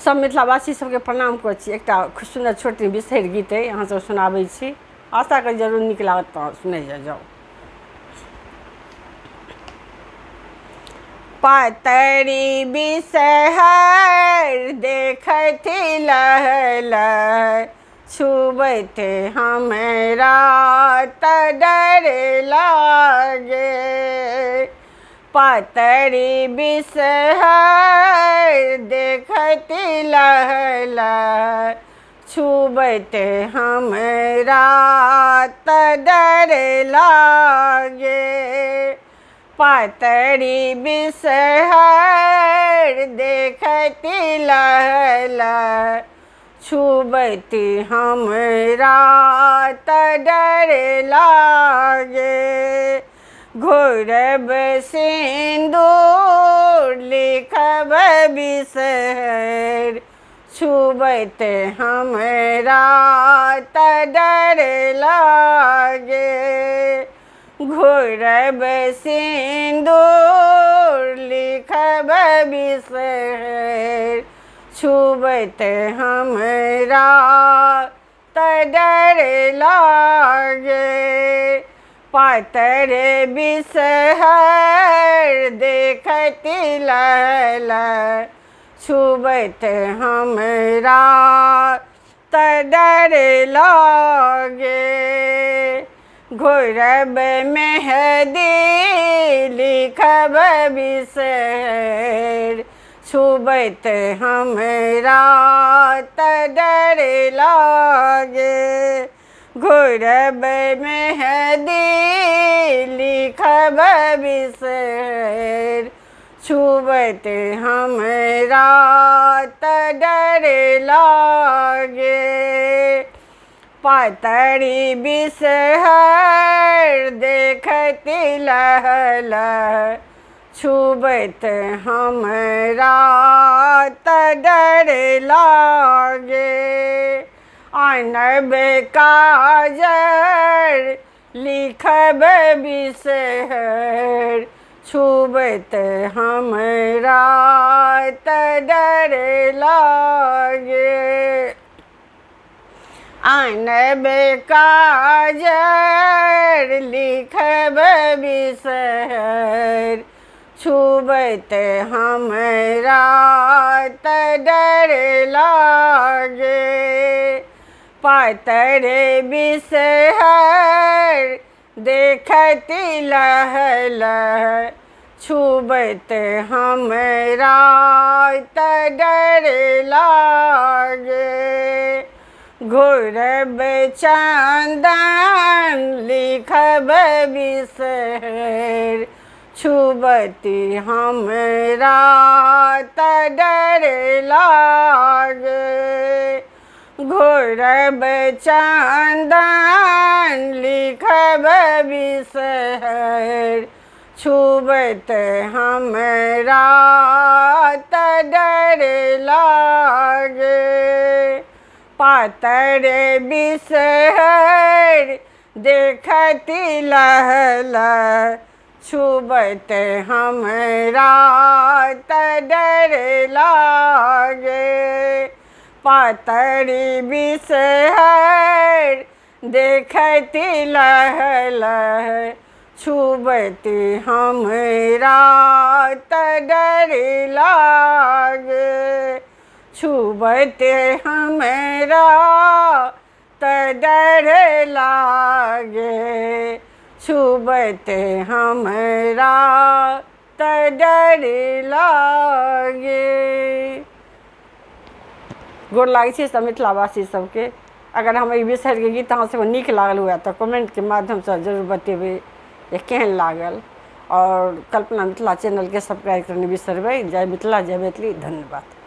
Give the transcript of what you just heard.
सब मिथिलावासी सबके प्रणाम करै छी। एकटा खुब सुन्दर छोट बिसहरि गीत अइ, अहाँ सब सुनाबै छी। आशा करी जरूर नीक लागत तऽ सुनै जाओ। पातरी बिसहरि देखथि लहल, छुबैत हमरा तऽ डर लागे। पातरी बिसहरि देखथि लहल, छुबैत हमरा तऽ डर लागे। पातरी बिसहरि देखथि लहल, छुबैत हमरा तऽ डर लागे। घोरब सिन्दूर लिखब बिसहरि, छुबैत हमरा तऽ डर लागे। घोरब सिन्दूर लिखब बिसहरि, छुबैत हमरा तऽ डर लागे। पातर बिसहरि देखथि लहल, छुबैत हमरा तऽ डर लागे। घोरब मेहदी लिखब बिसहरि, छुबैत हमरा तऽ डर लागे। घोरब मेहदी लिखब बिसहरि, छुबैत हमरा तऽ डर लागे। पातरी बिसहरि देखथि लहल, छुबैत हमरा तऽ डर लागे। आनब काजर लिखब बिसहरि, छुबैत हमरा तऽ डर लागे। आनब काजर लिखब बिसहरि, छुबैत हमरा तऽ डर लागे। पातर बिसहरि देखथि लहल, छुबैत हमरा तऽ डर लागे। घोरब चन्दन लिखब बिसहरि, छुबैत हमरा तऽ डर लागे। घोरब चन्दन लिखब बिसहरि, छुबैत हमरा तऽ डर लागे। पातर बिसहरि देखथि लहल, छुबैत हमरा तऽ डर लागे। पातरी बिसहरि देखथि लहल, छुबैत हमरा तऽ डर लागे। छुबैत हमरा तऽ डर लागे। छुबैत हमरा तऽ डर लागे। गोर लागै छी सब मिथिलावासी सबके। अगर हमर ई बिसहरिके गीत अहाँ सबके नीक लागल हुए तऽ कमेंटके माध्यमसँ जरूर बतेबै जे केहन लागल। और कल्पना मिथिला चैनलके सब्सक्राइब करनाइ बिसरबै। जय मिथिला जय मैथिली, धन्यवाद।